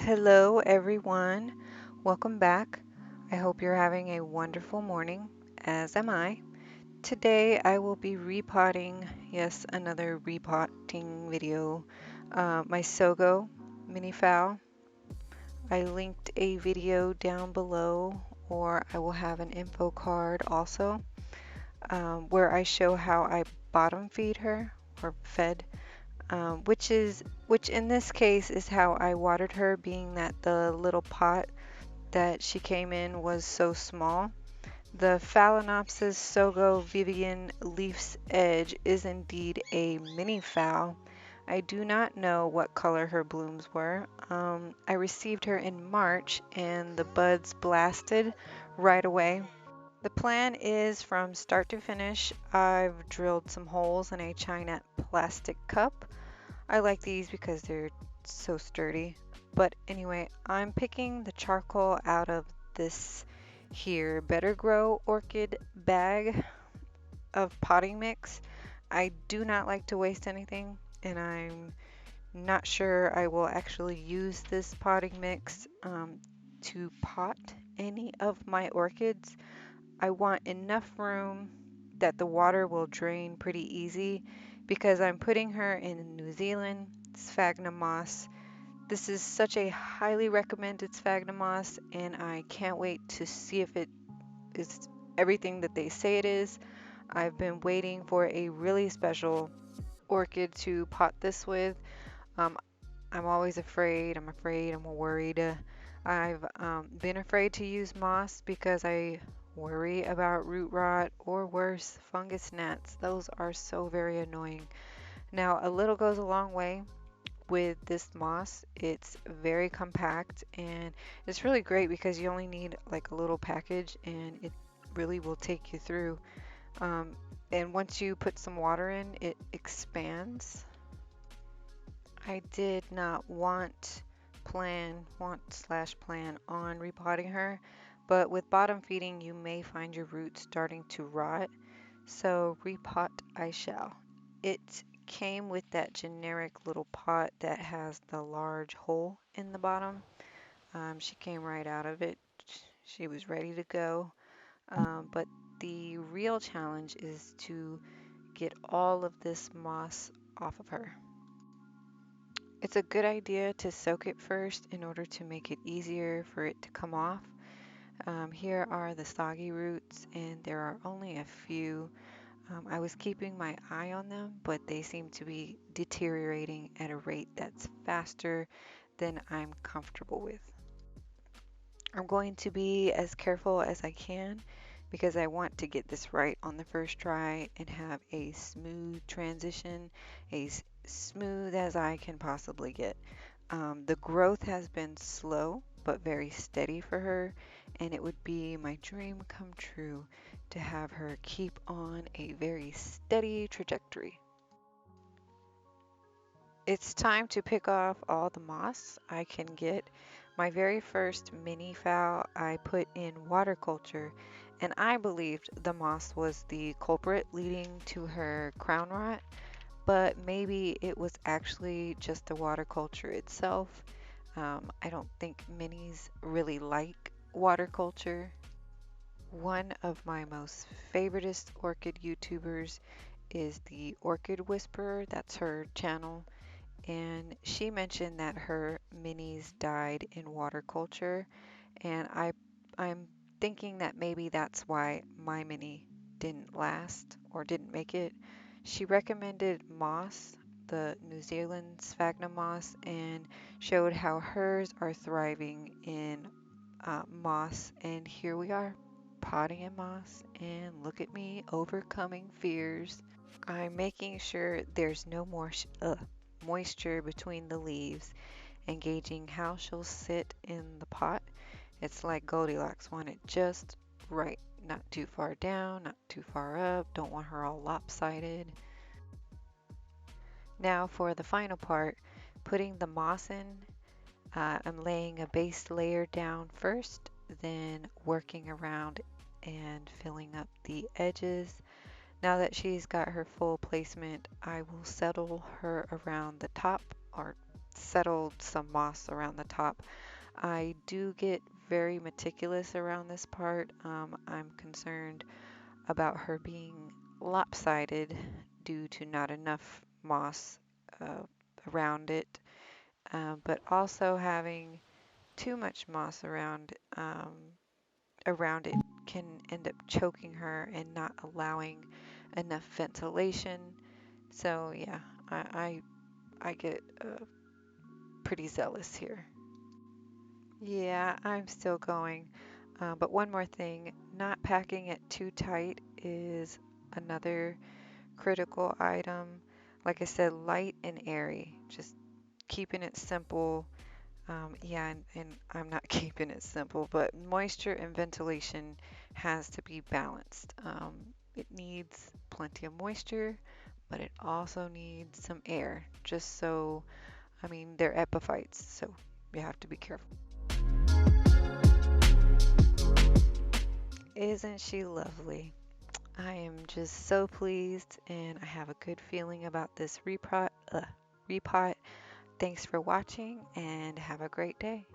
Hello, everyone. Welcome back. I hope you're having a wonderful morning, as am I. Today, I will be repotting, yes, another repotting video, my Sogo Mini Phal. I linked a video down below, or I will have an info card also, where I show how I bottom feed her, or fed, which in this case is how I watered her, being that the little pot that she came in was so small. The Phalaenopsis Sogo Vivian Leaf's Edge is indeed a mini phal. I do not know what color her blooms were. I received her in March and the buds blasted right away. The plan is from start to finish. I've drilled some holes in a China plastic cup. I like these because they're so sturdy. But anyway, I'm picking the charcoal out of this here Better Grow Orchid bag of potting mix. I do not like to waste anything, and I'm not sure I will actually use this potting mix to pot any of my orchids. I want enough room that the water will drain pretty easy because I'm putting her in New Zealand Sphagnum Moss. This is such a highly recommended sphagnum moss, and I can't wait to see if it is everything that they say it is. I've been waiting for a really special orchid to pot this with. Um, I'm always afraid. I'm worried. I've been afraid to use moss because I worry about root rot or worse, fungus gnats. Those are so very annoying. Now, a little goes a long way with this moss. It's very compact and it's really great because you only need like a little package and it really will take you through. Um, and once you put some water in, it expands. I did not want/plan on repotting her, but with bottom feeding, you may find your roots starting to rot. So repot I shall. It came with that generic little pot that has the large hole in the bottom. She came right out of it. She was ready to go. But the real challenge is to get all of this moss off of her. It's a good idea to soak it first in order to make it easier for it to come off. Here are the soggy roots, and there are only a few. I was keeping my eye on them, but they seem to be deteriorating at a rate that's faster than I'm comfortable with. I'm going to be as careful as I can because I want to get this right on the first try and have a smooth transition, as smooth as I can possibly get. The growth has been slow but very steady for her, and it would be my dream come true to have her keep on a very steady trajectory. It's time to pick off all the moss I can get. My very first mini phal I put in water culture, and I believed the moss was the culprit leading to her crown rot, but maybe it was actually just the water culture itself. I don't think minis really like water culture. One of my most favoriteest orchid YouTubers is the Orchid Whisperer. That's her channel. And she mentioned that her minis died in water culture. And I'm thinking that maybe that's why my mini didn't last or didn't make it. She recommended moss, the New Zealand Sphagnum moss, and showed how hers are thriving in moss. And here we are, potting in moss, and look at me overcoming fears. I'm making sure there's no more moisture between the leaves and gauging how she'll sit in the pot. It's like Goldilocks, want it just right, not too far down, not too far up, don't want her all lopsided. Now for the final part, putting the moss in. I'm laying a base layer down first, then working around and filling up the edges. Now that she's got her full placement, I will settle her around the top or settled some moss around the top. I do get very meticulous around this part. I'm concerned about her being lopsided due to not enough moss uh, around it, but also having too much moss around it can end up choking her and not allowing enough ventilation. So yeah, I get pretty zealous here. Yeah, I'm still going. But one more thing, not packing it too tight is another critical item. Like I said, light and airy, just keeping it simple. Yeah, and I'm not keeping it simple, but moisture and ventilation has to be balanced. It needs plenty of moisture, but it also needs some air, just so, I mean, they're epiphytes, so you have to be careful. Isn't she lovely? I am just so pleased, and I have a good feeling about this repot. Thanks for watching, and have a great day.